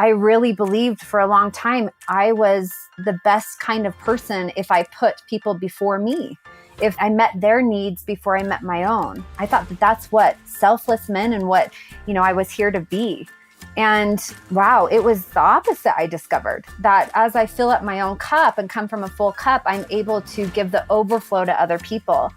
I really believed for a long time I was the best kind of person if I put people before me, if I met their needs before I met my own. I thought that that's what selfless men and what, I was here to be. And wow, it was the opposite. I discovered that as I fill up my own cup and come from a full cup, I'm able to give the overflow to other people.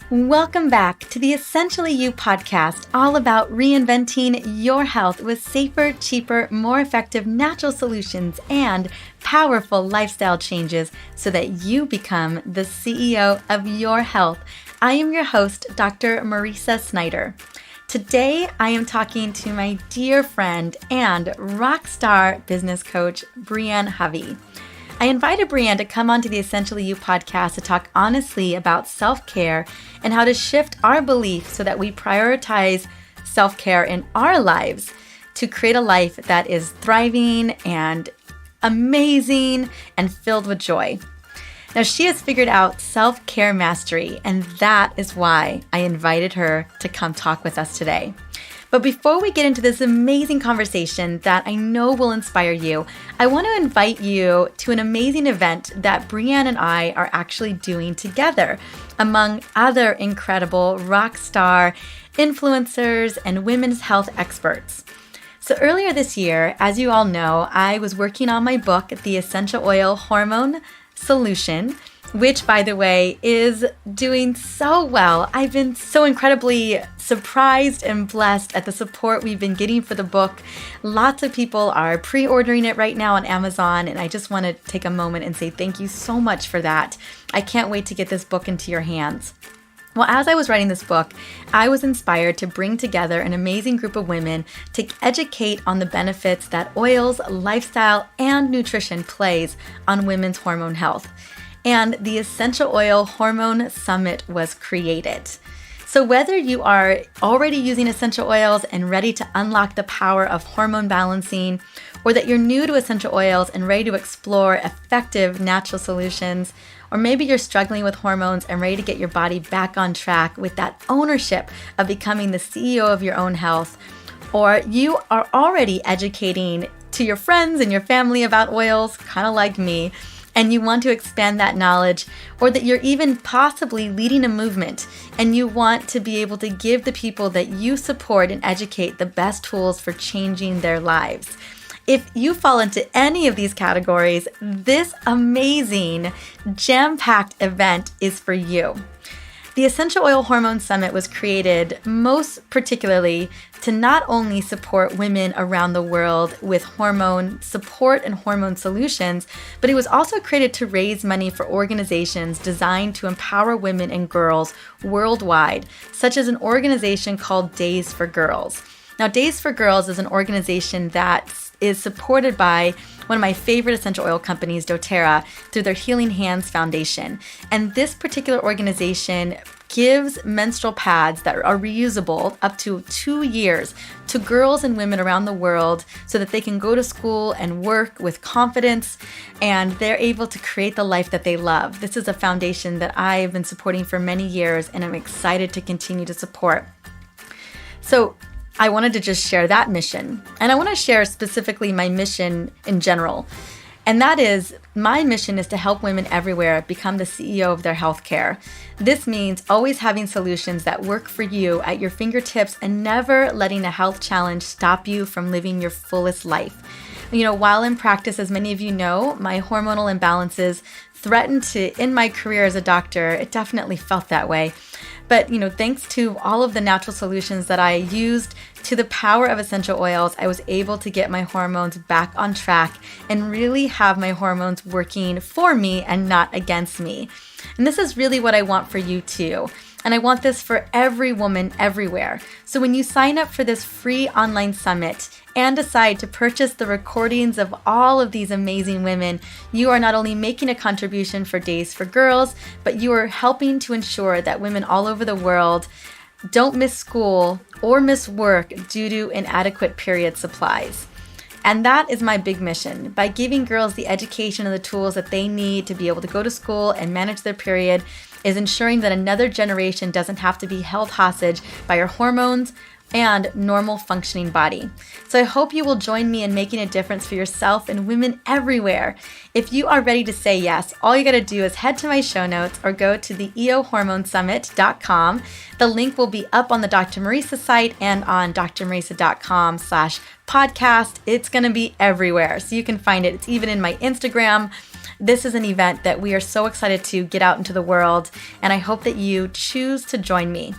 Welcome back to the Essentially You podcast, all about reinventing your health with safer, cheaper, more effective natural solutions and powerful lifestyle changes so that you become the CEO of your health. I am your host, Dr. Marisa Snyder. Today, I am talking to my dear friend and rock star business coach, Brianne Hovey. I invited Brianne to come onto the Essentially You podcast to talk honestly about self-care and how to shift our beliefs so that we prioritize self-care in our lives to create a life that is thriving and amazing and filled with joy. Now, she has figured out self-care mastery, and that is why I invited her to come talk with us today. But before we get into this amazing conversation that I know will inspire you, I want to invite you to an amazing event that Brianne and I are actually doing together, among other incredible rock star influencers and women's health experts. So earlier this year, as you all know, I was working on my book, The Essential Oil Hormone Solution, which, by the way, is doing so well. I've been so incredibly surprised and blessed at the support we've been getting for the book. Lots of people are pre-ordering it right now on Amazon, and I just want to take a moment and say thank you so much for that. I can't wait to get this book into your hands. Well, as I was writing this book, I was inspired to bring together an amazing group of women to educate on the benefits that oils, lifestyle, and nutrition plays on women's hormone health. And the Essential Oil Hormone Summit was created. So whether you are already using essential oils and ready to unlock the power of hormone balancing, or that you're new to essential oils and ready to explore effective natural solutions, or maybe you're struggling with hormones and ready to get your body back on track with that ownership of becoming the CEO of your own health, or you are already educating to your friends and your family about oils, kind of like me, and you want to expand that knowledge, or that you're even possibly leading a movement and you want to be able to give the people that you support and educate the best tools for changing their lives. If you fall into any of these categories, this amazing, jam-packed event is for you. The Essential Oil Hormone Summit was created most particularly to not only support women around the world with hormone support and hormone solutions, but it was also created to raise money for organizations designed to empower women and girls worldwide, such as an organization called Days for Girls. Now, Days for Girls is an organization that is supported by one of my favorite essential oil companies, doTERRA, through their Healing Hands Foundation. And this particular organization gives menstrual pads that are reusable up to 2 years to girls and women around the world so that they can go to school and work with confidence and they're able to create the life that they love. This is a foundation that I've been supporting for many years and I'm excited to continue to support. So I wanted to just share that mission. And I want to share specifically my mission in general. And that is, my mission is to help women everywhere become the CEO of their healthcare. This means always having solutions that work for you at your fingertips and never letting a health challenge stop you from living your fullest life. While in practice, as many of you know, my hormonal imbalances threatened to end my career as a doctor. It definitely felt that way. But, thanks to all of the natural solutions that I used, to the power of essential oils, I was able to get my hormones back on track and really have my hormones working for me and not against me. And this is really what I want for you too. And I want this for every woman everywhere. So when you sign up for this free online summit and decide to purchase the recordings of all of these amazing women, you are not only making a contribution for Days for Girls, but you are helping to ensure that women all over the world don't miss school or miss work due to inadequate period supplies. And that is my big mission. By giving girls the education and the tools that they need to be able to go to school and manage their period, is ensuring that another generation doesn't have to be held hostage by your hormones and normal functioning body. So I hope you will join me in making a difference for yourself and women everywhere. If you are ready to say yes, all you got to do is head to my show notes or go to the eohormonesummit.com. The link will be up on the Dr. Marisa site and on drmarisa.com/podcast. It's going to be everywhere, so you can find it. It's even in my Instagram. This is an event that we are so excited to get out into the world, and I hope that you choose to join me.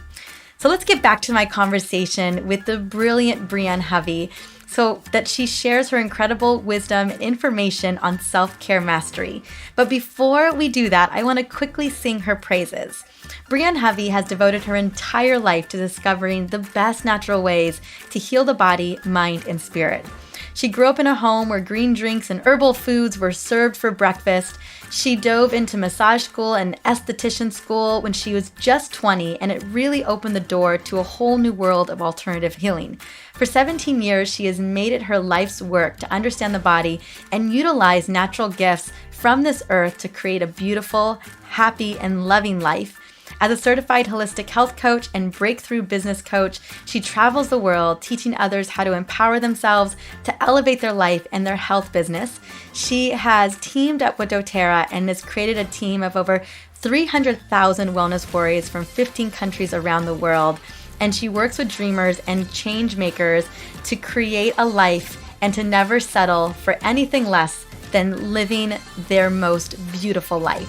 So let's get back to my conversation with the brilliant Brianne Hovey so that she shares her incredible wisdom and information on self-care mastery. But before we do that, I want to quickly sing her praises. Brianne Hovey has devoted her entire life to discovering the best natural ways to heal the body, mind, and spirit. She grew up in a home where green drinks and herbal foods were served for breakfast. She dove into massage school and esthetician school when she was just 20, and it really opened the door to a whole new world of alternative healing. For 17 years, she has made it her life's work to understand the body and utilize natural gifts from this earth to create a beautiful, happy, and loving life. As a certified holistic health coach and breakthrough business coach, she travels the world teaching others how to empower themselves to elevate their life and their health business. She has teamed up with doTERRA and has created a team of over 300,000 wellness warriors from 15 countries around the world. And she works with dreamers and change makers to create a life and to never settle for anything less than living their most beautiful life.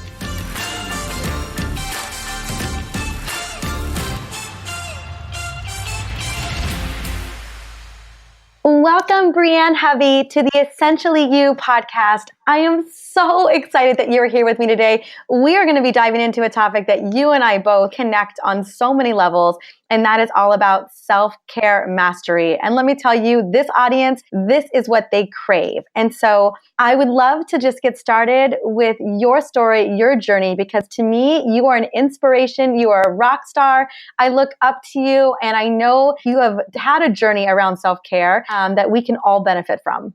Welcome, Brianne Hovey, to the Essentially You podcast. I am so excited that you're here with me today. We are going to be diving into a topic that you and I both connect on so many levels, and that is all about self-care mastery. And let me tell you, this audience, this is what they crave. And so I would love to just get started with your story, your journey, because to me, you are an inspiration. You are a rock star. I look up to you, and I know you have had a journey around self-care that we can all benefit from.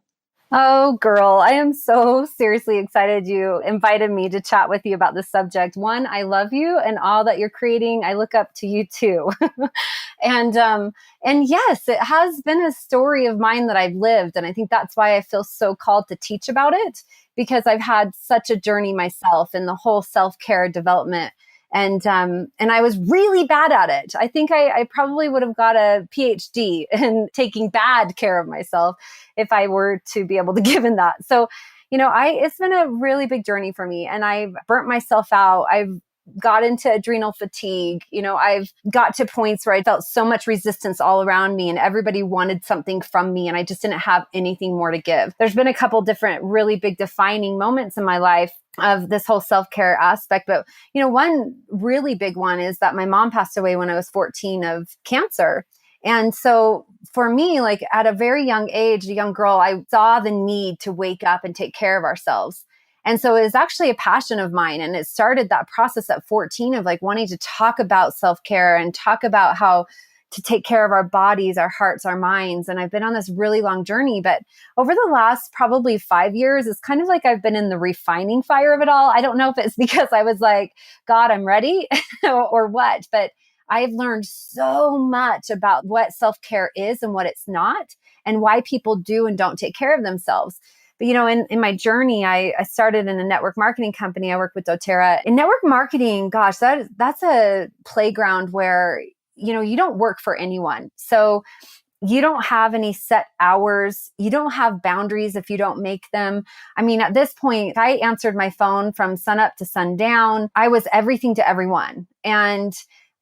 Oh, girl, I am so seriously excited you invited me to chat with you about this subject. One, I love you and all that you're creating. I look up to you too. And yes, it has been a story of mine that I've lived. And I think that's why I feel so called to teach about it, because I've had such a journey myself in the whole self-care development. And I was really bad at it. I think I probably would have got a PhD in taking bad care of myself if I were to be able to give in that. So, it's been a really big journey for me, and I've burnt myself out. I've got into adrenal fatigue. I've got to points where I felt so much resistance all around me and everybody wanted something from me and I just didn't have anything more to give. There's been a couple different really big defining moments in my life of this whole self-care aspect. But, one really big one is that my mom passed away when I was 14 of cancer. And so for me, like at a very young age, a young girl, I saw the need to wake up and take care of ourselves. And so it was actually a passion of mine. And it started that process at 14 of like wanting to talk about self-care and talk about how to take care of our bodies, our hearts, our minds. And I've been on this really long journey, but over the last probably 5 years, it's kind of like I've been in the refining fire of it all. I don't know if it's because I was like, God, I'm ready or what, but I've learned so much about what self-care is and what it's not and why people do and don't take care of themselves. But, in my journey, I started in a network marketing company. I work with doTERRA. In network marketing, gosh, that's a playground where, you don't work for anyone. So you don't have any set hours. You don't have boundaries if you don't make them. I mean, at this point, I answered my phone from sunup to sundown. I was everything to everyone. And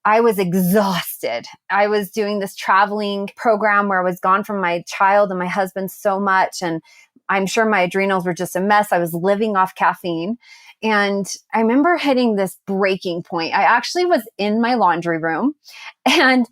I was exhausted. I was doing this traveling program where I was gone from my child and my husband so much. And I'm sure my adrenals were just a mess. I was living off caffeine. And I remember hitting this breaking point. I actually was in my laundry room and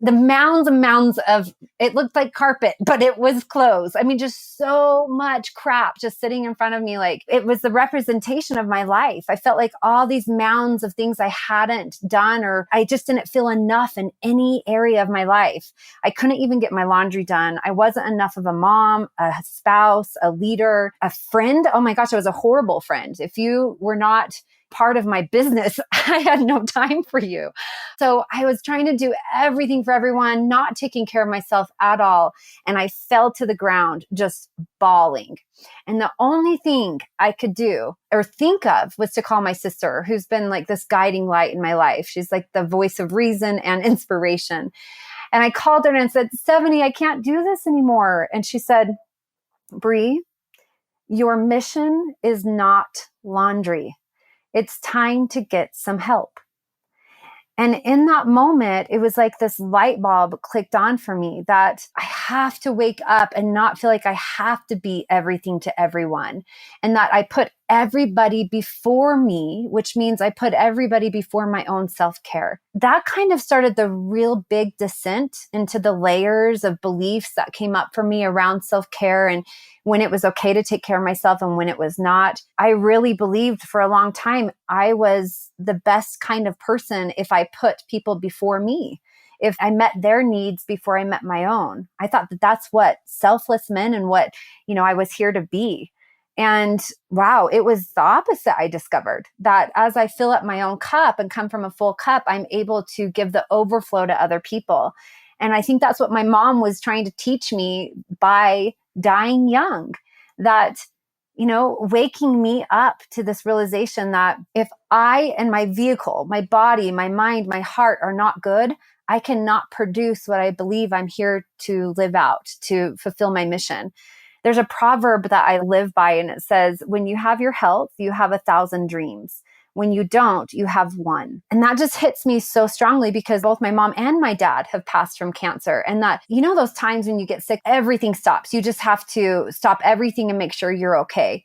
the mounds and mounds of, it looked like carpet, but it was clothes. I mean, just so much crap just sitting in front of me. Like it was the representation of my life. I felt like all these mounds of things I hadn't done, or I just didn't feel enough in any area of my life. I couldn't even get my laundry done. I wasn't enough of a mom, a spouse, a leader, a friend. Oh my gosh, I was a horrible friend. If you were not part of my business, I had no time for you. So I was trying to do everything for everyone, not taking care of myself at all. And I fell to the ground just bawling. And the only thing I could do or think of was to call my sister, who's been like this guiding light in my life. She's like the voice of reason and inspiration. And I called her and said, Stephanie, I can't do this anymore. And she said, Bree, your mission is not laundry. It's time to get some help. And in that moment, it was like this light bulb clicked on for me that I have to wake up and not feel like I have to be everything to everyone. And that I put everybody before me, which means I put everybody before my own self-care. That kind of started the real big descent into the layers of beliefs that came up for me around self-care and when it was okay to take care of myself and when it was not. I really believed for a long time I was the best kind of person if I put people before me, if I met their needs before I met my own. I thought that that's what selfless meant and what, I was here to be. And wow, it was the opposite. I discovered that as I fill up my own cup and come from a full cup, I'm able to give the overflow to other people. And I think that's what my mom was trying to teach me by dying young, that, waking me up to this realization that if I and my vehicle, my body, my mind, my heart are not good, I cannot produce what I believe I'm here to live out, to fulfill my mission. There's a proverb that I live by, and it says, when you have your health, you have 1,000 dreams. When you don't, you have one. And that just hits me so strongly because both my mom and my dad have passed from cancer. And that, those times when you get sick, everything stops. You just have to stop everything and make sure you're okay.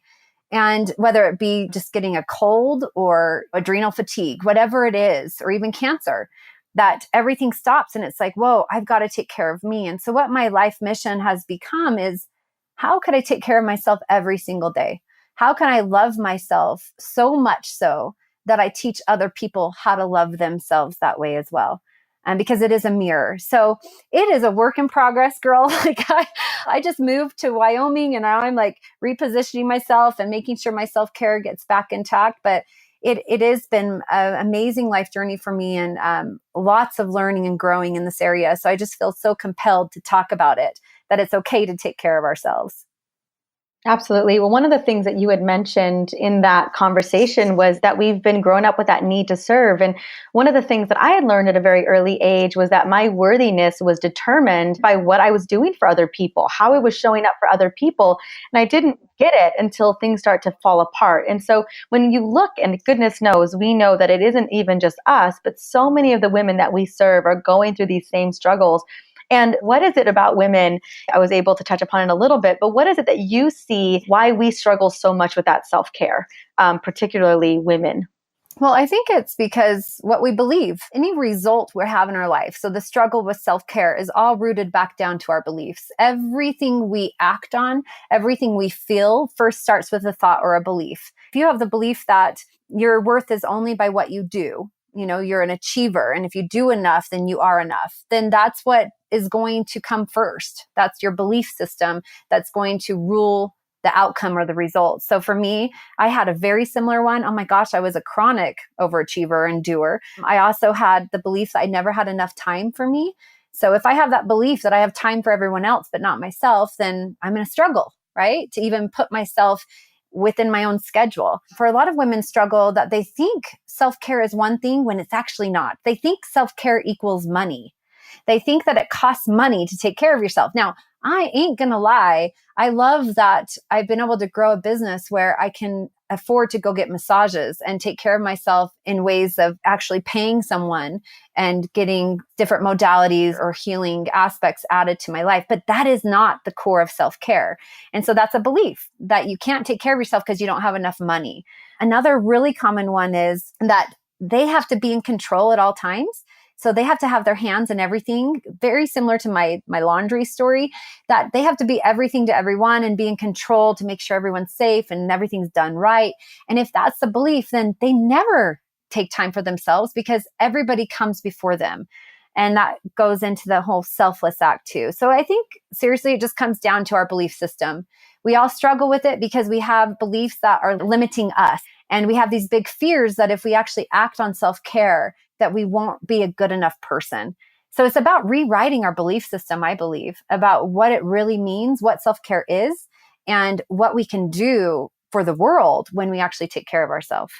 And whether it be just getting a cold or adrenal fatigue, whatever it is, or even cancer, that everything stops. And it's like, whoa, I've got to take care of me. And so what my life mission has become is, how could I take care of myself every single day? How can I love myself so much so that I teach other people how to love themselves that way as well? And because it is a mirror. So it is a work in progress, girl. Like I just moved to Wyoming and now I'm like repositioning myself and making sure my self-care gets back intact. But it has been an amazing life journey for me and lots of learning and growing in this area. So I just feel so compelled to talk about it, that it's okay to take care of ourselves. Absolutely. Well, one of the things that you had mentioned in that conversation was that we've been growing up with that need to serve. And one of the things that I had learned at a very early age was that my worthiness was determined by what I was doing for other people, how I was showing up for other people. And I didn't get it until things start to fall apart. And so when you look, and goodness knows, we know that it isn't even just us, but so many of the women that we serve are going through these same struggles. And what is it about women? I was able to touch upon it a little bit, but what is it that you see why we struggle so much with that self-care, particularly women? Well, I think it's because what we believe, any result we have in our life. So the struggle with self-care is all rooted back down to our beliefs. Everything we act on, everything we feel first starts with a thought or a belief. If you have the belief that your worth is only by what you do, you're an achiever. And if you do enough, then you are enough. Then that's what is going to come first. That's your belief system that's going to rule the outcome or the results. So for me, I had a very similar one. Oh my gosh, I was a chronic overachiever and doer. I also had the belief that I never had enough time for me. So if I have that belief that I have time for everyone else, but not myself, then I'm going to struggle, right? To even put myself within my own schedule. For a lot of women struggle that they think self-care is one thing when it's actually not. They think self-care equals money. They think that it costs money to take care of yourself. Now, I ain't gonna lie. I love that I've been able to grow a business where I can afford to go get massages and take care of myself in ways of actually paying someone and getting different modalities or healing aspects added to my life. But that is not the core of self-care. And so that's a belief that you can't take care of yourself because you don't have enough money. Another really common one is that they have to be in control at all times. So they have to have their hands in everything, very similar to my laundry story, that they have to be everything to everyone and be in control to make sure everyone's safe and everything's done right. And if that's the belief, then they never take time for themselves because everybody comes before them. And that goes into the whole selfless act too. So I think seriously, it just comes down to our belief system. We all struggle with it because we have beliefs that are limiting us. And we have these big fears that if we actually act on self-care, that we won't be a good enough person. So it's about rewriting our belief system, I believe, about what it really means, what self-care is, and what we can do for the world when we actually take care of ourselves.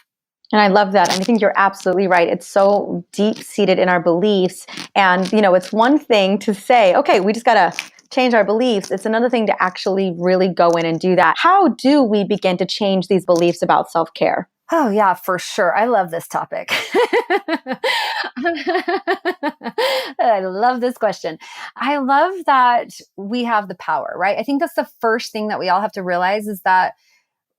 And I love that. And I think you're absolutely right. It's so deep seated in our beliefs. And, it's one thing to say, okay, we just got to change our beliefs. It's another thing to actually really go in and do that. How do we begin to change these beliefs about self-care? Oh, yeah, for sure. I love this topic. I love this question. I love that we have the power, right? I think that's the first thing that we all have to realize is that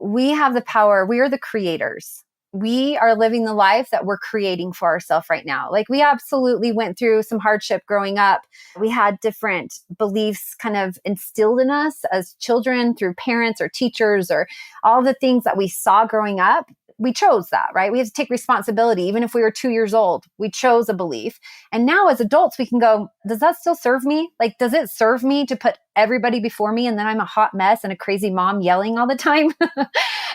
we have the power. We are the creators. We are living the life that we're creating for ourselves right now. Like we absolutely went through some hardship growing up. We had different beliefs kind of instilled in us as children through parents or teachers or all the things that we saw growing up. We chose that, right? We had to take responsibility. Even if we were 2 years old, we chose a belief. And now as adults, we can go, does that still serve me? Like, does it serve me to put everybody before me? And then I'm a hot mess and a crazy mom yelling all the time.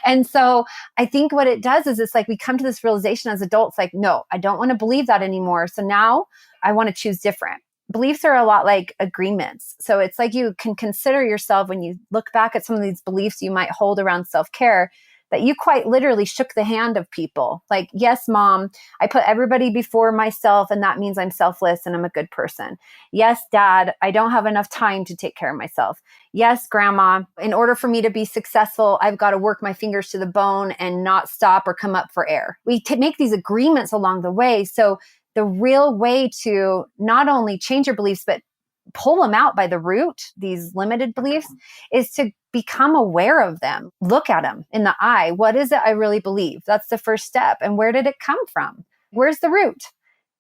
And so I think what it does is it's like we come to this realization as adults, like, no, I don't want to believe that anymore. So now I want to choose different. Beliefs are a lot like agreements. So it's like you can consider yourself when you look back at some of these beliefs you might hold around self-care, that you quite literally shook the hand of people. Like, yes, mom, I put everybody before myself, and that means I'm selfless and I'm a good person. Yes, dad, I don't have enough time to take care of myself. Yes, grandma, in order for me to be successful, I've got to work my fingers to the bone and not stop or come up for air. We make these agreements along the way. So the real way to not only change your beliefs, but pull them out by the root, these limited beliefs, is to become aware of them. Look at them in the eye. What is it I really believe? That's the first step. And where did it come from? Where's the root?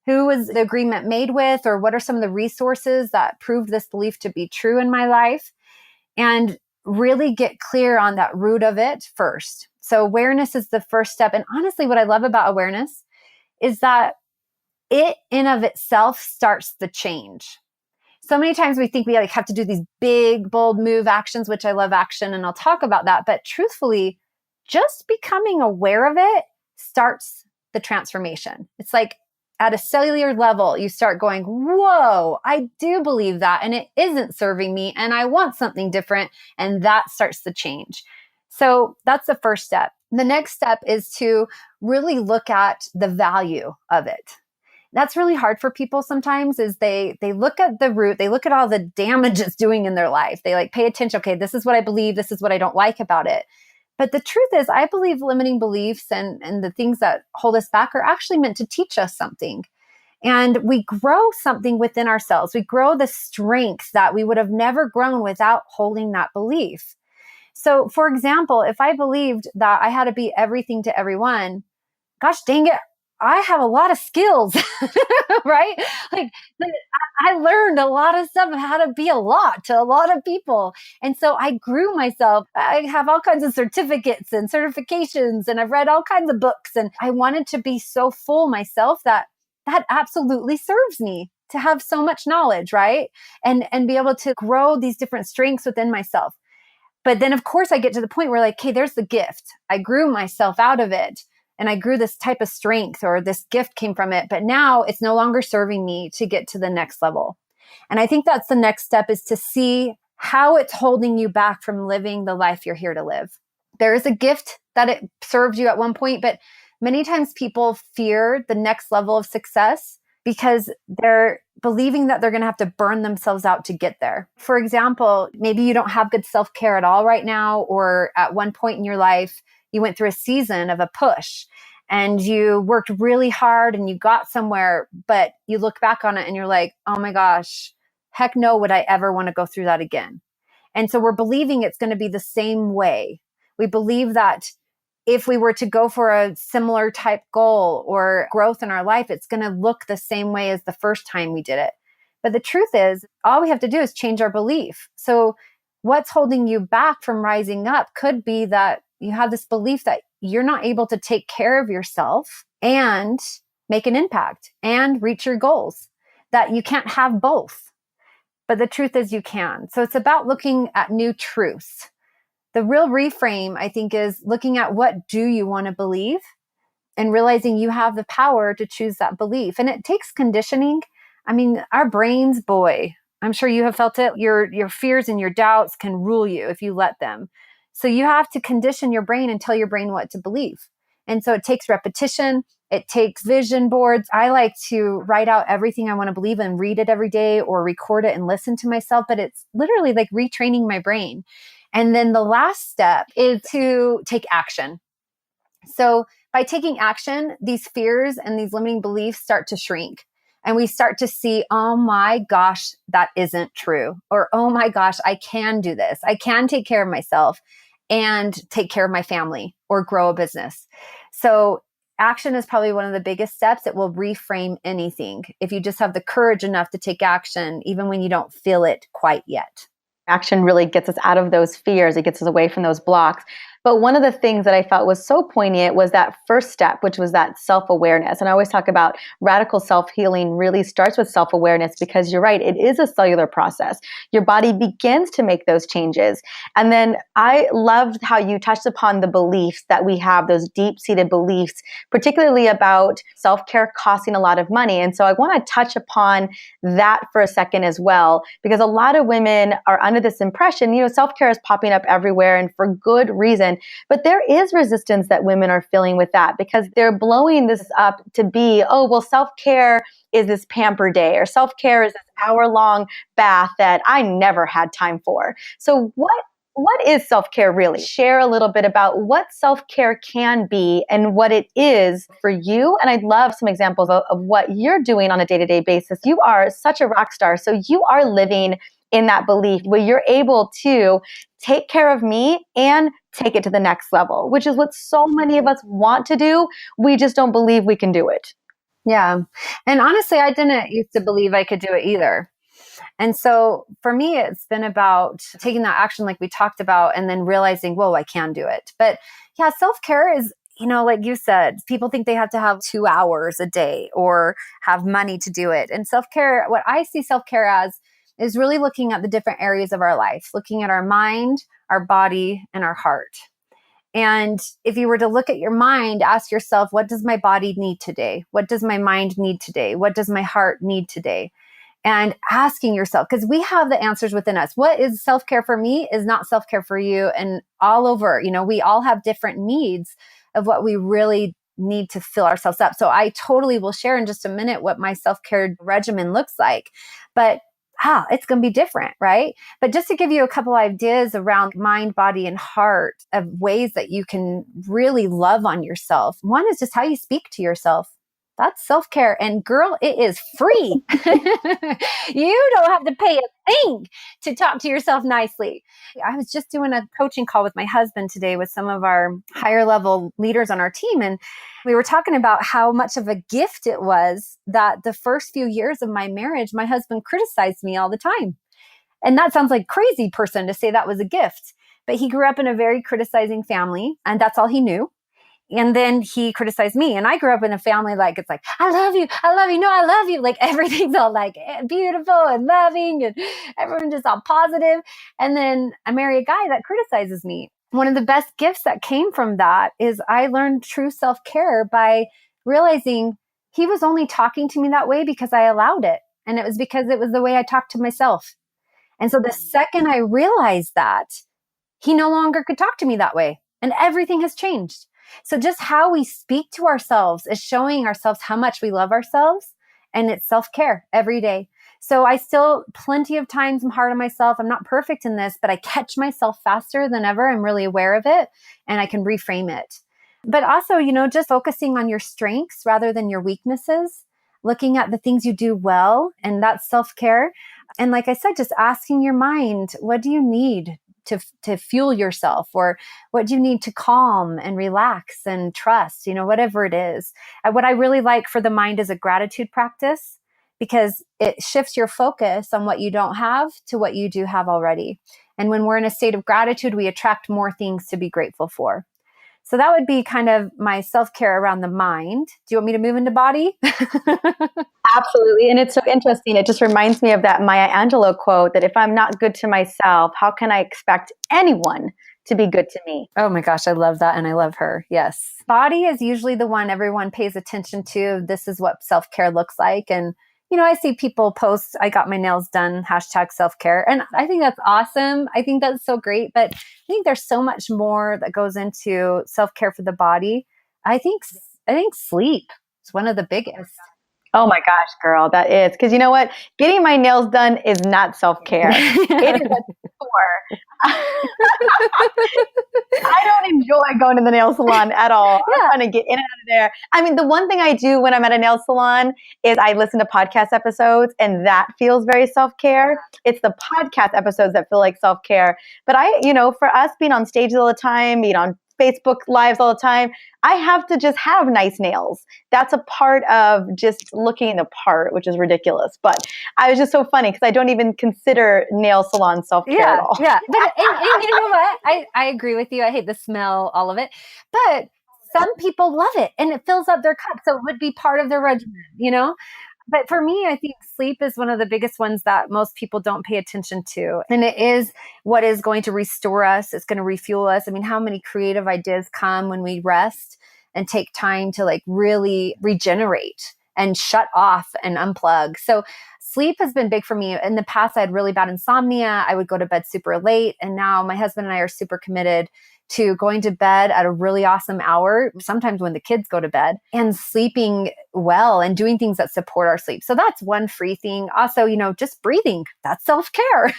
Who was the agreement made with? Or what are some of the resources that proved this belief to be true in my life? And really get clear on that root of it first. So awareness is the first step. And honestly, what I love about awareness is that it in of itself starts the change. So many times we think we have to do these big, bold move actions, which I love action, and I'll talk about that. But truthfully, just becoming aware of it starts the transformation. It's like at a cellular level, you start going, whoa, I do believe that, and it isn't serving me, and I want something different, and that starts the change. So that's the first step. The next step is to really look at the value of it. That's really hard for people sometimes is they look at the root, they look at all the damage it's doing in their life. They pay attention. Okay, this is what I believe. This is what I don't like about it. But the truth is, I believe limiting beliefs and the things that hold us back are actually meant to teach us something. And we grow something within ourselves. We grow the strength that we would have never grown without holding that belief. So for example, if I believed that I had to be everything to everyone, gosh dang it, I have a lot of skills, right? I learned a lot of stuff of how to be a lot to a lot of people. And so I grew myself. I have all kinds of certificates and certifications, and I've read all kinds of books. And I wanted to be so full myself that absolutely serves me to have so much knowledge, right? And be able to grow these different strengths within myself. But then, of course, I get to the point where okay, there's the gift. I grew myself out of it. And I grew this type of strength or this gift came from it. But now it's no longer serving me to get to the next level. And I think that's the next step is to see how it's holding you back from living the life you're here to live. There is a gift that it served you at one point, but many times people fear the next level of success because they're believing that they're going to have to burn themselves out to get there. For example, maybe you don't have good self-care at all right now, or at one point in your life, you went through a season of a push and you worked really hard and you got somewhere, but you look back on it and you're like, oh my gosh, heck no, would I ever want to go through that again? And so we're believing it's going to be the same way. We believe that if we were to go for a similar type goal or growth in our life, it's going to look the same way as the first time we did it. But the truth is, all we have to do is change our belief. So what's holding you back from rising up could be that you have this belief that you're not able to take care of yourself and make an impact and reach your goals, that you can't have both. But the truth is you can. So it's about looking at new truths. The real reframe, I think, is looking at what do you want to believe and realizing you have the power to choose that belief. And it takes conditioning. I mean, our brains, boy, I'm sure you have felt it. Your fears and your doubts can rule you if you let them. So you have to condition your brain and tell your brain what to believe. And so it takes repetition. It takes vision boards. I like to write out everything I want to believe and read it every day or record it and listen to myself. But it's literally like retraining my brain. And then the last step is to take action. So by taking action, these fears and these limiting beliefs start to shrink. And we start to see, oh my gosh, that isn't true. Or, oh my gosh, I can do this. I can take care of myself and take care of my family or grow a business. So action is probably one of the biggest steps. It will reframe anything if you just have the courage enough to take action, even when you don't feel it quite yet. Action really gets us out of those fears. It gets us away from those blocks. But one of the things that I felt was so poignant was that first step, which was that self-awareness. And I always talk about radical self-healing really starts with self-awareness, because you're right, it is a cellular process. Your body begins to make those changes. And then I loved how you touched upon the beliefs that we have, those deep-seated beliefs, particularly about self-care costing a lot of money. And so I want to touch upon that for a second as well, because a lot of women are under this impression, self-care is popping up everywhere and for good reason. But there is resistance that women are feeling with that, because they're blowing this up to be, oh, well, self-care is this pamper day, or self-care is this hour-long bath that I never had time for. So what is self-care really? Share a little bit about what self-care can be and what it is for you. And I'd love some examples of what you're doing on a day-to-day basis. You are such a rock star. So you are living in that belief where you're able to take care of me and take it to the next level, which is what so many of us want to do. We just don't believe we can do it. Yeah. And honestly, I didn't used to believe I could do it either. And so for me, it's been about taking that action like we talked about, and then realizing, whoa, I can do it. But yeah, self-care is, like you said, people think they have to have 2 hours a day or have money to do it. And self-care, what I see self-care as is really looking at the different areas of our life, looking at our mind, our body, and our heart. And if you were to look at your mind, ask yourself, what does my body need today? What does my mind need today? What does my heart need today? And asking yourself, because we have the answers within us. What is self-care for me is not self-care for you. And all over, we all have different needs of what we really need to fill ourselves up. So I totally will share in just a minute what my self-care regimen looks like. But it's going to be different, right? But just to give you a couple ideas around mind, body, and heart of ways that you can really love on yourself. One is just how you speak to yourself. That's self-care. And girl, it is free. You don't have to pay a thing to talk to yourself nicely. I was just doing a coaching call with my husband today with some of our higher level leaders on our team. And we were talking about how much of a gift it was that the first few years of my marriage, my husband criticized me all the time. And that sounds like a crazy person to say that was a gift. But he grew up in a very criticizing family, and that's all he knew. And then he criticized me. And I grew up in a family it's like, I love you. I love you. No, I love you. Like everything's all like beautiful and loving and everyone's just all positive. And then I marry a guy that criticizes me. One of the best gifts that came from that is I learned true self-care by realizing he was only talking to me that way because I allowed it. And it was because it was the way I talked to myself. And so the second I realized that, he no longer could talk to me that way. And everything has changed. So just how we speak to ourselves is showing ourselves how much we love ourselves, and it's self-care every day. So I still plenty of times I'm hard on myself. I'm not perfect in this, but I catch myself faster than ever. I'm really aware of it and I can reframe it. But also, just focusing on your strengths rather than your weaknesses, looking at the things you do well, and that's self-care. And like I said, just asking your mind, what do you need to fuel yourself, or what do you need to calm and relax and trust, whatever it is. What I really like for the mind is a gratitude practice, because it shifts your focus on what you don't have to what you do have already. And when we're in a state of gratitude, we attract more things to be grateful for. So that would be kind of my self-care around the mind. Do you want me to move into body? Absolutely. And it's so interesting. It just reminds me of that Maya Angelou quote that if I'm not good to myself, how can I expect anyone to be good to me? Oh my gosh, I love that. And I love her. Yes. Body is usually the one everyone pays attention to. This is what self-care looks like. And, I see people post, I got my nails done, #self-care. And I think that's awesome. I think that's so great. But I think there's so much more that goes into self-care for the body. I think sleep is one of the biggest. Oh my gosh, girl, that is. Because you know what? Getting my nails done is not self-care. It is a chore. I don't enjoy going to the nail salon at all. I'm trying to get in and out of there. I mean, the one thing I do when I'm at a nail salon is I listen to podcast episodes, and that feels very self-care. It's the podcast episodes that feel like self-care. But for us being on stages all the time, being on Facebook lives all the time, I have to just have nice nails. That's a part of just looking the part, which is ridiculous. But I was just so funny because I don't even consider nail salon self-care at all. Yeah. But and you know what? I agree with you. I hate the smell, all of it. But some people love it and it fills up their cup. So it would be part of their regimen, But for me, I think sleep is one of the biggest ones that most people don't pay attention to. And it is what is going to restore us. It's going to refuel us. I mean, how many creative ideas come when we rest and take time to really regenerate and shut off and unplug. So sleep has been big for me. In the past, I had really bad insomnia. I would go to bed super late. And now my husband and I are super committed to going to bed at a really awesome hour, sometimes when the kids go to bed, and sleeping well and doing things that support our sleep. So that's one free thing. Also, just breathing, that's self-care.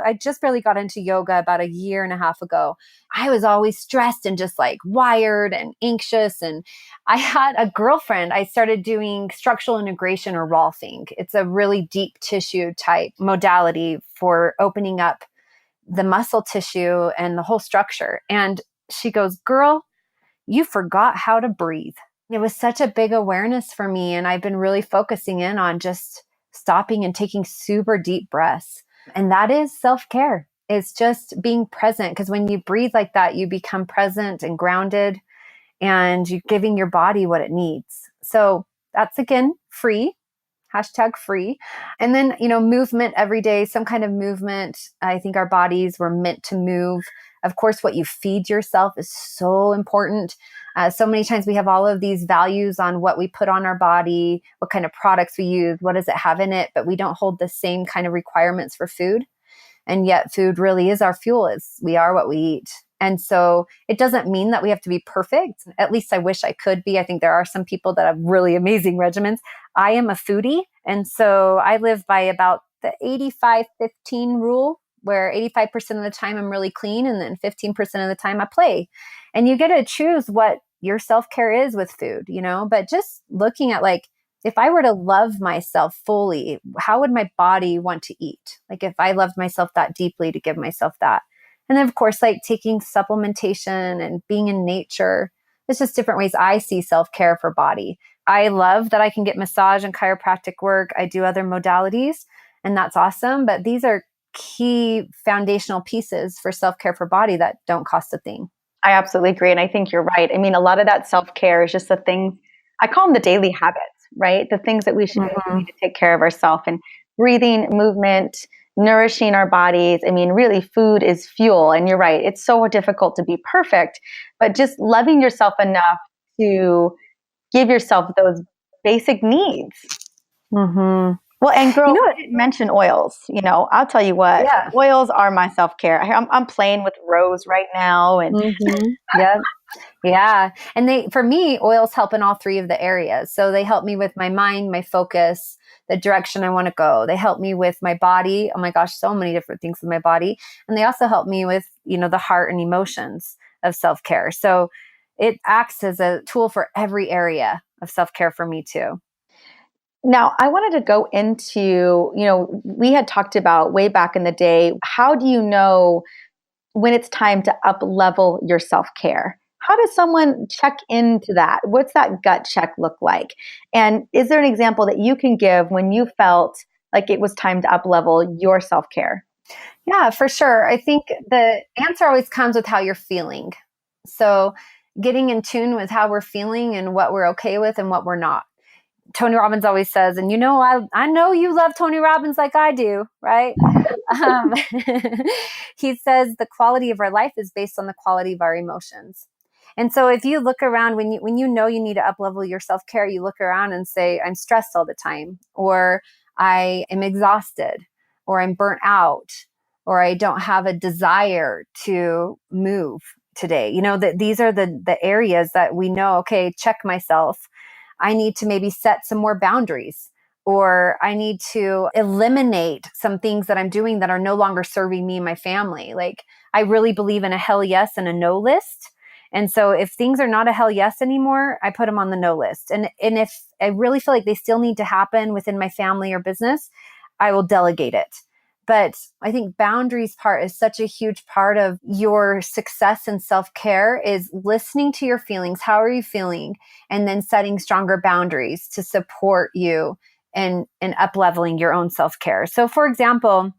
I just barely got into yoga about a year and a half ago. I was always stressed and just wired and anxious. And I had a girlfriend, I started doing structural integration, or rolfing. It's a really deep tissue type modality for opening up the muscle tissue and the whole structure. And she goes, "Girl, you forgot how to breathe." It was such a big awareness for me. And I've been really focusing in on just stopping and taking super deep breaths. And that is self-care. It's just being present. Because when you breathe like that, you become present and grounded, and you're giving your body what it needs. So that's, again, free. #free. And then, movement every day, some kind of movement. I think our bodies were meant to move. Of course, what you feed yourself is so important. So many times we have all of these values on what we put on our body, what kind of products we use, what does it have in it, but we don't hold the same kind of requirements for food. And yet food really is our fuel. We are what we eat. And so it doesn't mean that we have to be perfect. At least I wish I could be. I think there are some people that have really amazing regimens. I am a foodie. And so I live by about the 85-15 rule, where 85% of the time I'm really clean, and then 15% of the time I play. And you get to choose what your self-care is with food, but just looking at if I were to love myself fully, how would my body want to eat? If I loved myself that deeply, to give myself that. And then, of course, taking supplementation and being in nature. It's just different ways I see self-care for body. I love that I can get massage and chiropractic work. I do other modalities, and that's awesome. But these are key foundational pieces for self-care for body that don't cost a thing. I absolutely agree. And I think you're right. I mean, a lot of that self-care is just the things, I call them the daily habits, right? The things that we should do to take care of ourselves, and breathing, movement, nourishing our bodies. I mean, really, food is fuel. And you're right. It's so difficult to be perfect, but just loving yourself enough to give yourself those basic needs. Mm-hmm. Well, and girl, I didn't mention oils. I'll tell you what, oils are my self-care. I'm playing with Rose right now. And Yep. Yeah. And for me, oils help in all three of the areas. So they help me with my mind, my focus, the direction I want to go. They help me with my body. Oh my gosh, so many different things with my body. And they also help me with, the heart and emotions of self-care. So it acts as a tool for every area of self-care for me too. Now, I wanted to go into, we had talked about way back in the day, how do you know when it's time to up-level your self-care? How does someone check into that? What's that gut check look like? And is there an example that you can give when you felt like it was time to up-level your self-care? Yeah, for sure. I think the answer always comes with how you're feeling. So getting in tune with how we're feeling and what we're okay with and what we're not. Tony Robbins always says, and I know you love Tony Robbins like I do, right? Um, he says the quality of our life is based on the quality of our emotions. And so if you look around, when you know you need to up-level your self-care, you look around and say, I'm stressed all the time, or I am exhausted, or I'm burnt out, or I don't have a desire to move today. That these are the areas that we know, okay, check myself. I need to maybe set some more boundaries, or I need to eliminate some things that I'm doing that are no longer serving me and my family. Like, I really believe in a hell yes and a no list. And so if things are not a hell yes anymore, I put them on the no list. And if I really feel like they still need to happen within my family or business, I will delegate it. But I think boundaries part is such a huge part of your success and self-care, is listening to your feelings. How are you feeling? And then setting stronger boundaries to support you in up-leveling your own self-care. So for example,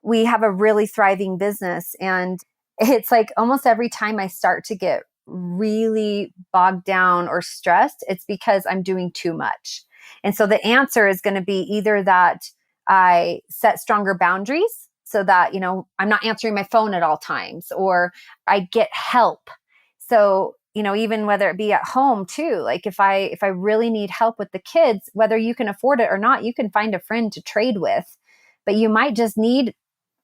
we have a really thriving business, and it's like almost every time I start to get really bogged down or stressed, it's because I'm doing too much. And so the answer is going to be either that I set stronger boundaries so that, I'm not answering my phone at all times, or I get help. So, even whether it be at home too, like if I really need help with the kids, whether you can afford it or not, you can find a friend to trade with, but you might just need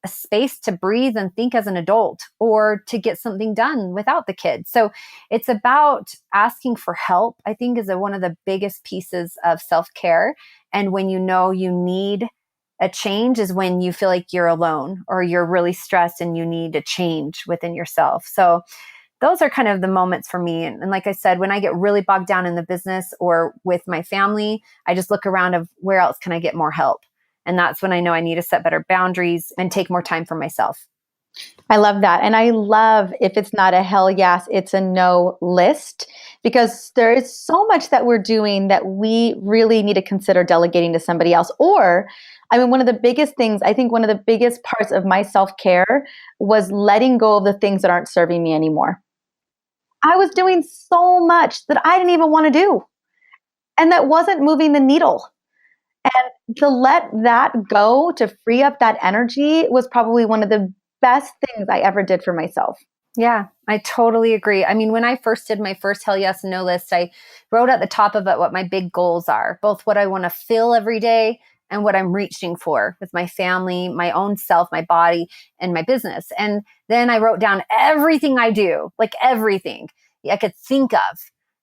a space to breathe and think as an adult, or to get something done without the kids. So it's about asking for help, I think, is one of the biggest pieces of self-care. And when you know you need a change is when you feel like you're alone, or you're really stressed and you need a change within yourself. So those are kind of the moments for me. And like I said, when I get really bogged down in the business or with my family, I just look around of where else can I get more help? And that's when I know I need to set better boundaries and take more time for myself. I love that. And I love, if it's not a hell yes, it's a no list, because there is so much that we're doing that we really need to consider delegating to somebody else. Or, one of the biggest things, I think one of the biggest parts of my self-care was letting go of the things that aren't serving me anymore. I was doing so much that I didn't even want to do, and that wasn't moving the needle. And to let that go, to free up that energy, was probably one of the best things I ever did for myself. Yeah, I totally agree. When I first did my first hell yes and no list, I wrote at the top of it what my big goals are, both what I want to feel every day and what I'm reaching for with my family, my own self, my body, and my business. And then I wrote down everything I do, like everything I could think of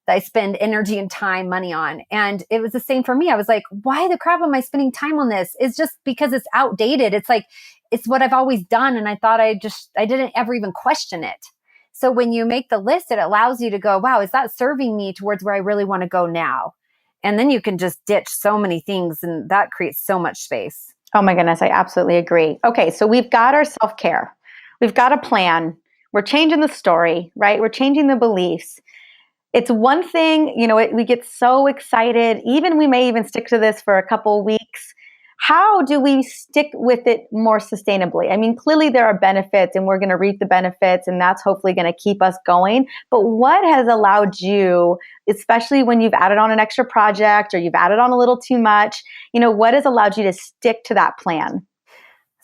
that I spend energy and time, money on. And it was the same for me. I was like, why the crap am I spending time on this? It's just because it's outdated. It's like, it's what I've always done. And I thought I didn't ever even question it. So when you make the list, it allows you to go, wow, is that serving me towards where I really want to go now? And then you can just ditch so many things, and that creates so much space. Oh my goodness, I absolutely agree. Okay, so we've got our self-care. We've got a plan. We're changing the story, right? We're changing the beliefs. It's one thing, we get so excited. Even we may even stick to this for a couple of weeks. How do we stick with it more sustainably? Clearly there are benefits, and we're going to reap the benefits, and that's hopefully going to keep us going. But what has allowed you, especially when you've added on an extra project or you've added on a little too much, what has allowed you to stick to that plan?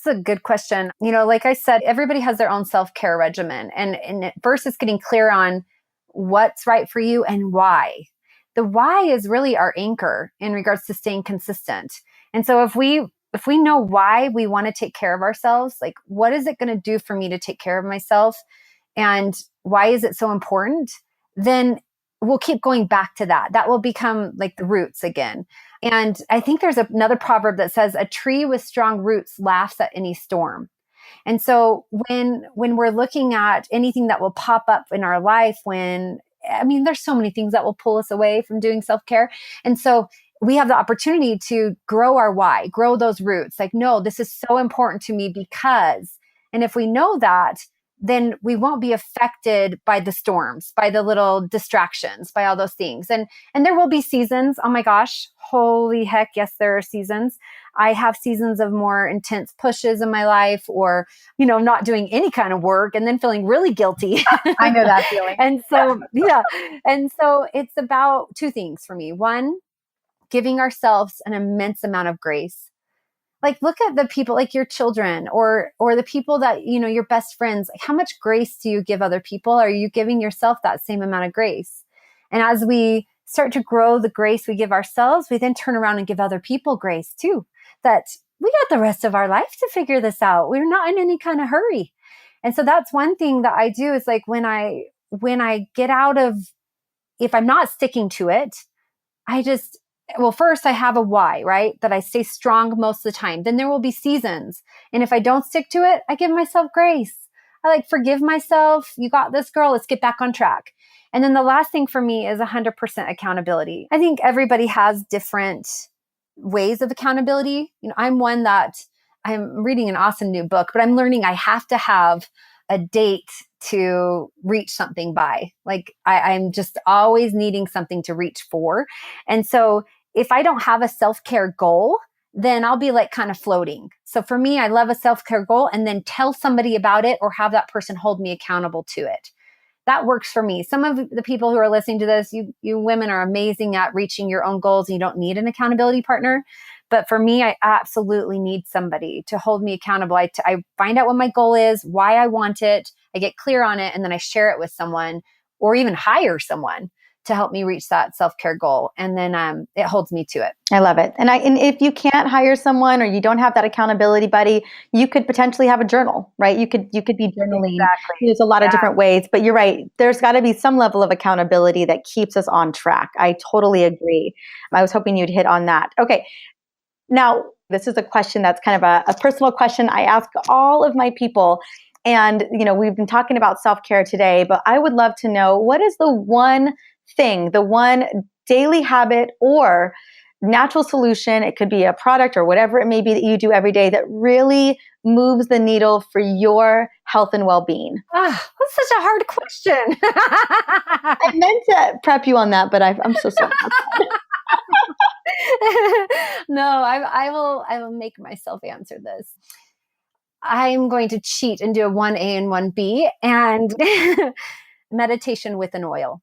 That's a good question. Like I said, everybody has their own self-care regimen. And first it's getting clear on what's right for you and why. The why is really our anchor in regards to staying consistent. And so if we know why we want to take care of ourselves, like what is it going to do for me to take care of myself, and why is it so important, then we'll keep going back to that. That will become like the roots again. And I think there's another proverb that says, a tree with strong roots laughs at any storm. And so when we're looking at anything that will pop up in our life, there's so many things that will pull us away from doing self-care. And so we have the opportunity to grow our why, grow those roots. Like, no, this is so important to me because, and if we know that, then we won't be affected by the storms, by the little distractions, by all those things. And there will be seasons. Oh my gosh, holy heck, yes, there are seasons. I have seasons of more intense pushes in my life, or, not doing any kind of work and then feeling really guilty. I know that feeling. And so, yeah. And so it's about two things for me. One, giving ourselves an immense amount of grace. Like, look at the people, like your children or the people that, your best friends. Like, how much grace do you give other people? Are you giving yourself that same amount of grace? And as we start to grow the grace we give ourselves, we then turn around and give other people grace too. That we got the rest of our life to figure this out. We're not in any kind of hurry. And so that's one thing that I do is like when I get out of, if I'm not sticking to it, first I have a why, right? That I stay strong most of the time. Then there will be seasons. And if I don't stick to it, I give myself grace. I forgive myself. You got this, girl. Let's get back on track. And then the last thing for me is 100% accountability. I think everybody has different ways of accountability. I'm one that I'm reading an awesome new book, but I'm learning I have to have a date to reach something by. I'm just always needing something to reach for. And so if I don't have a self-care goal, then I'll be kind of floating. So for me, I love a self-care goal and then tell somebody about it or have that person hold me accountable to it. That works for me. Some of the people who are listening to this, you women are amazing at reaching your own goals and you don't need an accountability partner. But for me, I absolutely need somebody to hold me accountable. I find out what my goal is, why I want it. I get clear on it, and then I share it with someone or even hire someone to help me reach that self-care goal. And then it holds me to it. I love it. And if you can't hire someone or you don't have that accountability buddy, you could potentially have a journal, right? You could be journaling. Exactly. There's a lot of different ways, but you're right. There's got to be some level of accountability that keeps us on track. I totally agree. I was hoping you'd hit on that. Okay. Now, this is a question that's kind of a personal question I ask all of my people. And, we've been talking about self-care today, but I would love to know, what is the one thing, the one daily habit or natural solution, it could be a product or whatever it may be that you do every day that really moves the needle for your health and well-being? That's such a hard question. I meant to prep you on that, but I'm so sorry. No, I will make myself answer this. I'm going to cheat and do a 1A and 1B and meditation with an oil.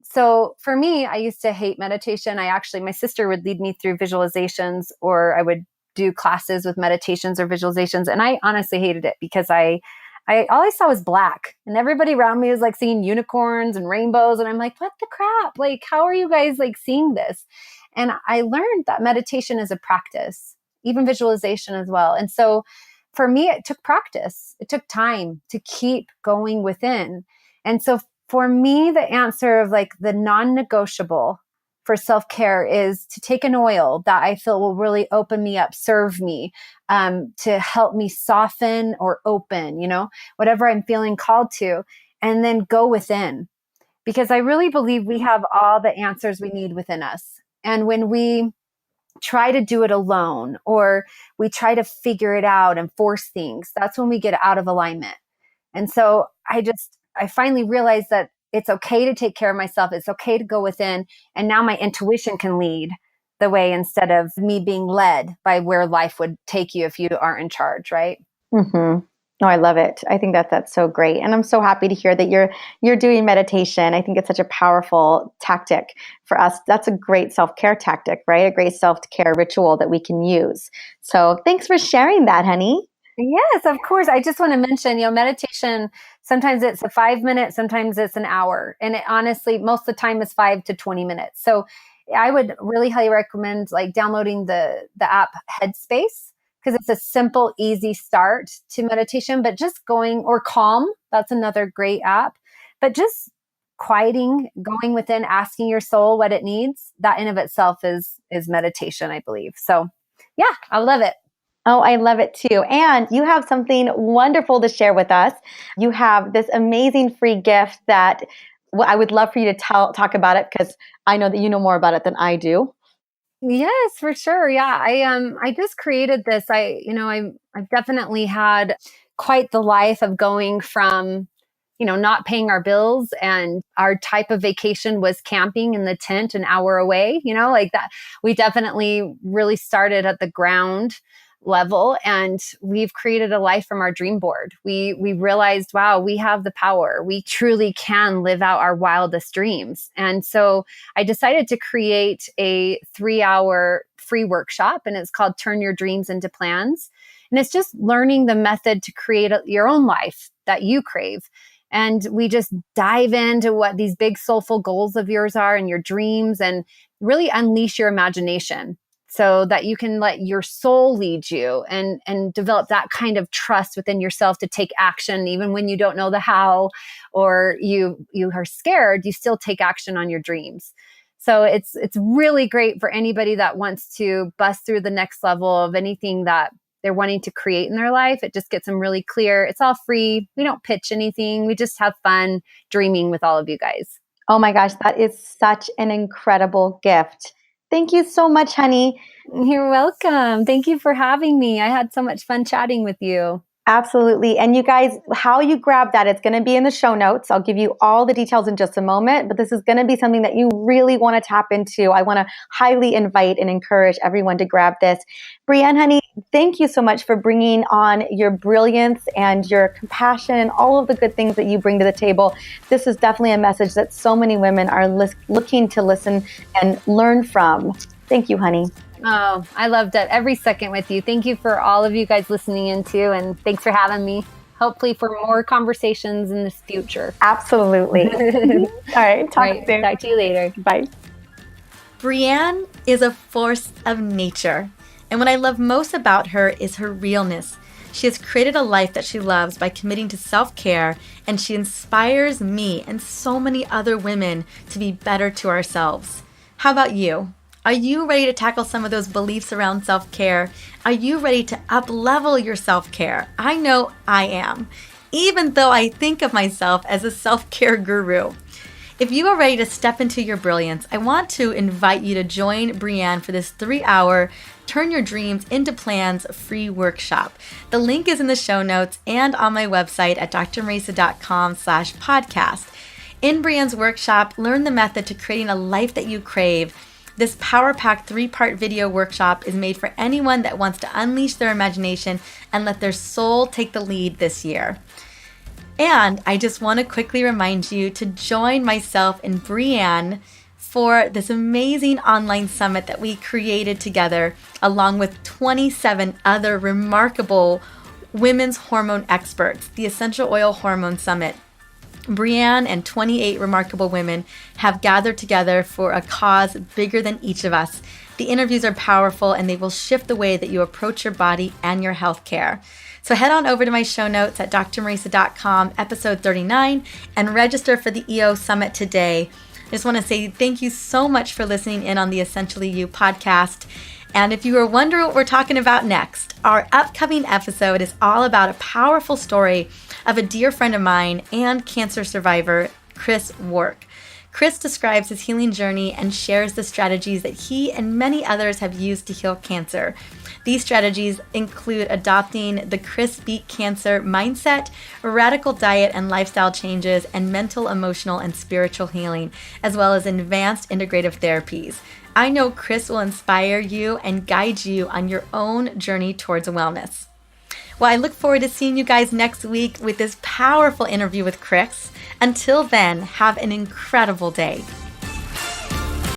So for me, I used to hate meditation. My sister would lead me through visualizations, or I would do classes with meditations or visualizations. And I honestly hated it because I all I saw was black, and everybody around me was seeing unicorns and rainbows. And I'm like, what the crap? How are you guys seeing this? And I learned that meditation is a practice, even visualization as well. And so for me, it took practice. It took time to keep going within. And so for me, the answer of the non-negotiable for self-care is to take an oil that I feel will really open me up, serve me, to help me soften or open, whatever I'm feeling called to, and then go within. Because I really believe we have all the answers we need within us. And when we try to do it alone, or we try to figure it out and force things, that's when we get out of alignment. And so I finally realized that it's okay to take care of myself. It's okay to go within. And now my intuition can lead the way instead of me being led by where life would take you if you aren't in charge, right? Mm-hmm. No, I love it. I think that's so great. And I'm so happy to hear that you're doing meditation. I think it's such a powerful tactic for us. That's a great self-care tactic, right? A great self-care ritual that we can use. So thanks for sharing that, honey. Yes, of course. I just want to mention, meditation, sometimes it's a 5 minute, sometimes it's an hour. And it honestly, most of the time is 5 to 20 minutes. So I would really highly recommend downloading the app Headspace, because it's a simple, easy start to meditation. But just going, or Calm, that's another great app. But just quieting, going within, asking your soul what it needs, that in of itself is meditation, I believe. So yeah, I love it. Oh, I love it too. And you have something wonderful to share with us. You have this amazing free gift that I would love for you to talk about it, because I know that you know more about it than I do. Yes, for sure. Yeah. I just created this. I've definitely had quite the life of going from, not paying our bills, and our type of vacation was camping in the tent an hour away, like that. We definitely really started at the ground level, and we've created a life from our dream board. We realized, wow, we have the power. We truly can live out our wildest dreams. And so I decided to create a 3-hour free workshop, and it's called Turn Your Dreams into Plans. And it's just learning the method to create your own life that you crave. And we just dive into what these big soulful goals of yours are and your dreams, and really unleash your imagination so that you can let your soul lead you, and develop that kind of trust within yourself to take action, even when you don't know the how, or you are scared, you still take action on your dreams. So it's really great for anybody that wants to bust through the next level of anything that they're wanting to create in their life. It just gets them really clear. It's all free. We don't pitch anything. We just have fun dreaming with all of you guys. Oh my gosh, that is such an incredible gift. Thank you so much, honey. You're welcome. Thank you for having me. I had so much fun chatting with you. Absolutely. And you guys, how you grab that, it's going to be in the show notes. I'll give you all the details in just a moment, but this is going to be something that you really want to tap into. I want to highly invite and encourage everyone to grab this. Brianne, honey, thank you so much for bringing on your brilliance and your compassion and all of the good things that you bring to the table. This is definitely a message that so many women are looking to listen and learn from. Thank you, honey. Oh, I loved it every second with you. Thank you for all of you guys listening in too. And thanks for having me. Hopefully for more conversations in this future. Absolutely. All right. Talk soon. Talk to you later. Bye. Brianne is a force of nature. And what I love most about her is her realness. She has created a life that she loves by committing to self-care, and she inspires me and so many other women to be better to ourselves. How about you? Are you ready to tackle some of those beliefs around self-care? Are you ready to up-level your self-care? I know I am, even though I think of myself as a self-care guru. If you are ready to step into your brilliance, I want to invite you to join Brianne for this 3-hour Turn Your Dreams into Plans free workshop. The link is in the show notes and on my website at drmarisa.com/podcast. In Brianne's workshop, learn the method to creating a life that you crave. This power-packed 3-part video workshop is made for anyone that wants to unleash their imagination and let their soul take the lead this year. And I just want to quickly remind you to join myself and Brianne for this amazing online summit that we created together, along with 27 other remarkable women's hormone experts, the Essential Oil Hormone Summit. Brianne and 28 remarkable women have gathered together for a cause bigger than each of us. The interviews are powerful, and they will shift the way that you approach your body and your health care. So head on over to my show notes at drmarisa.com, episode 39, and register for the EO Summit today. I just want to say thank you so much for listening in on the Essentially You podcast. And if you are wondering what we're talking about next, our upcoming episode is all about a powerful story of a dear friend of mine and cancer survivor, Chris Wark. Chris describes his healing journey and shares the strategies that he and many others have used to heal cancer. These strategies include adopting the Chris Beat Cancer mindset, a radical diet and lifestyle changes, and mental, emotional, and spiritual healing, as well as advanced integrative therapies. I know Chris will inspire you and guide you on your own journey towards wellness. Well, I look forward to seeing you guys next week with this powerful interview with Chris. Until then, have an incredible day.